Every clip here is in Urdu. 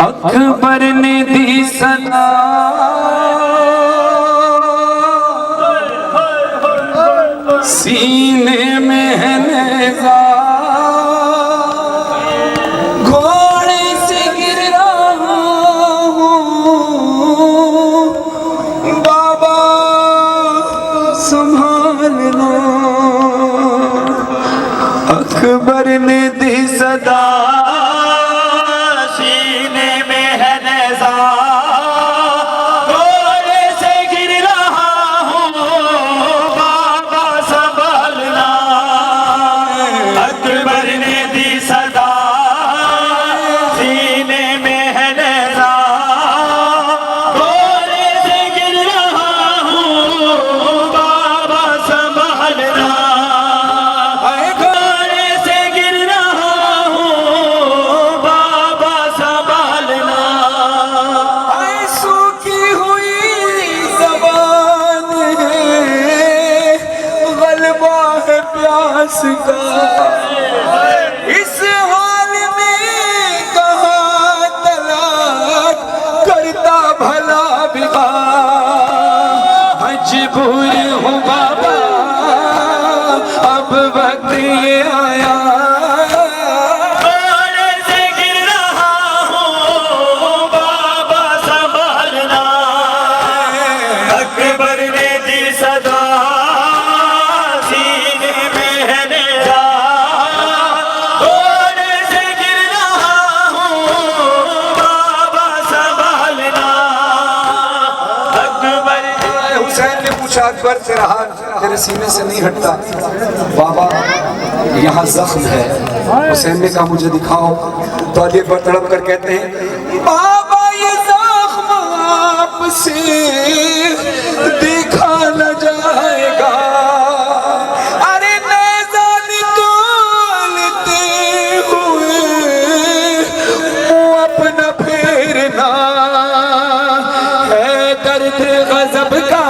اکبر نے دی صدا سینے میں ہے نیزہ گھوڑے سے گر رہا ہوں بابا سنبھال لو اکبر نے دی صدا اس حال میں کہاں طلاق کرتا بھلا بھلا مجبور ہوں بابا اب وقت یہ آیا گھوڑے سے گر رہا ہوں بابا سنبھالنا اکبر نے دی صدا اکبر تیرا ہاتھ تیرے سینے سے نہیں ہٹتا بابا یہاں زخم ہے حسین نے کہا مجھے دکھاؤ تو علی اکبر تڑپ کر کہتے ہیں بابا یہ زخم آپ سے دیکھا نہ جائے گا ارے نیزہ نکالتے ہوئے وہ اپنا پھیرنا ہے درد غضب کا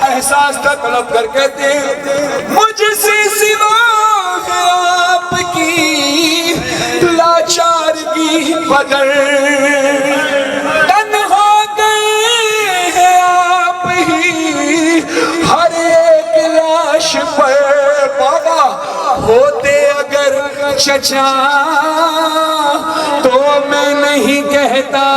احساس کا طلب کر کہتے ہیں مجھ سے سوا ہے آپ کی لاچارگی بدر تنہا گئے ہیں آپ ہی ہر ایک لاش پر بابا ہوتے اگر چچا تو میں نہیں کہتا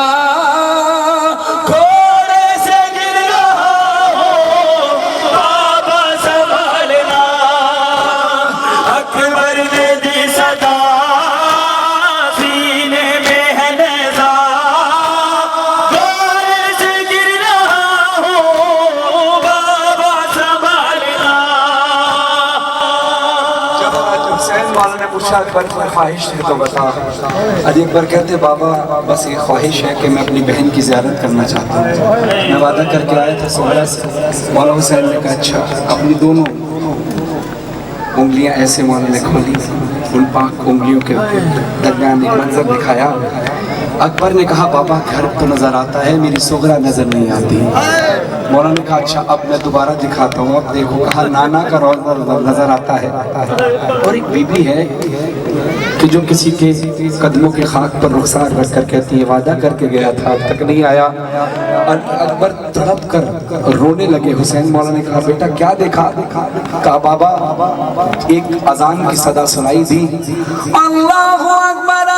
اکبر کی خواہش ہے تو بتا علی اکبر کہتے بابا بس یہ خواہش ہے کہ میں اپنی بہن کی زیارت کرنا چاہتا ہوں میں وعدہ کر کے آیا تھا سہرا سے مولا حسین نے کہا اچھا اپنی دونوں انگلیاں ایسے مولا نے کھولی ان پاک انگلیوں کے درمیان ایک منظر دکھایا اکبر نے کہا بابا گھر تو نظر آتا ہے میری سغرا نظر نہیں آتی مولا نے کہا اچھا اب میں دوبارہ دکھاتا ہوں اب دیکھو کہا نانا کا روزہ نظر آتا ہے اور ایک بی بی ہے کہ جو کسی کے قدموں کے خاک پر رخسار رکھ کر کہتی ہے وعدہ کر کے گیا تھا اب تک نہیں آیا اور اکبر تڑپ کر رونے لگے حسین مولا نے کہا بیٹا کیا دیکھا کہا بابا ایک اذان کی صدا سنائی دی اللہ اکبر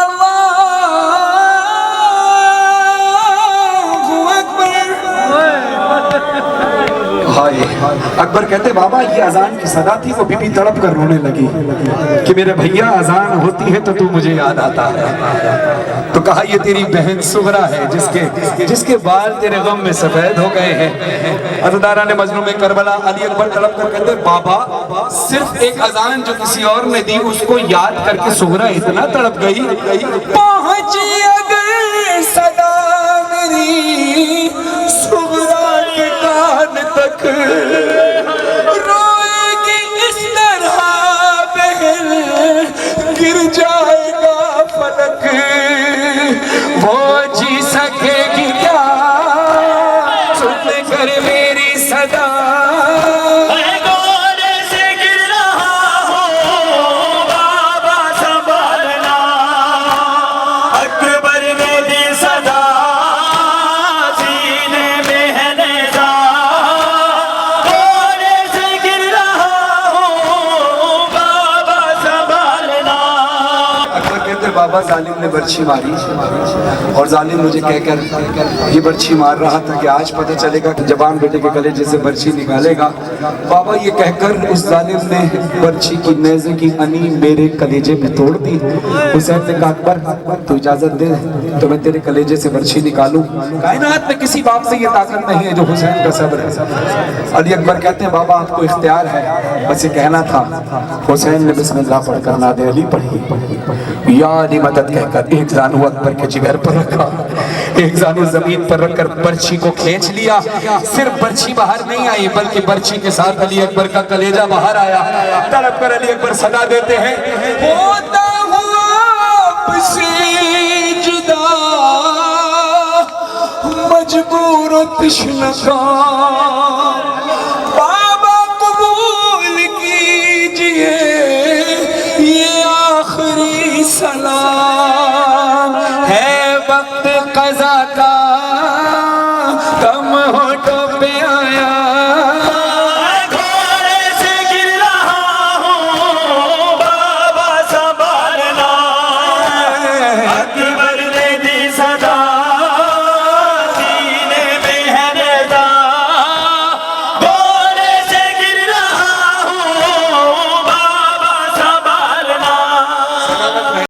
اکبر کہتے بابا یہ اذان کی صدا تھی وہ بی بی تڑپ کر رونے لگی کہ میرے بھیا اذان ہوتی ہے تو تو مجھے یاد آتا ہے تو کہا یہ تیری بہن سغرا ہے جس کے بال تیرے غم میں سفید ہو گئے ہیں عزادارہ نے مظلوم کربلا علی اکبر تڑپ کر کہتے بابا صرف ایک اذان جو کسی اور نے دی اس کو یاد کر کے سغرا اتنا تڑپ گئی پہنچی اگر صدا میری سغرا فلک روئے گی اس طرح بہن گر جائے گا فلک وہ جی سکے گی کیا سن کر میری صدا بابا ظالم نے برچھی ماری اور ظالم مجھے کہہ کر یہ برچھی مار رہا تھا کہ آج پتہ چلے گا کہ جوان بیٹے کے کلیجے سے برچھی نکالے گا بابا یہ کہہ کر اس ظالم نے برچھی کی نیزے کی انی میرے کلیجے میں توڑ دی حسین نے کہا اکبر تو اجازت دے تو میں تیرے کلیجے سے برچھی نکالوں کائنات میں کسی باپ سے یہ طاقت نہیں ہے جو حسین کا صبر ہے علی اکبر کہتے ہیں بابا آپ کو اختیار ہے بس یہ کہنا تھا حسین نے بسم اللہ پڑھ کر ناد علی پڑھی یا علی مدد کہہ کر ایک زانو اکبر کے جگر پر رکھا ایک زانو زمین پر رکھ کر برچھی کو کھینچ لیا صرف برچھی باہر نہیں آئی بلکہ برچھی کے ساتھ علی اکبر کا کلیجہ باہر آیا تڑپ کر علی اکبر صدا دیتے ہیں ہوتا ہوا آپ سے جدا مجبور و تشنکا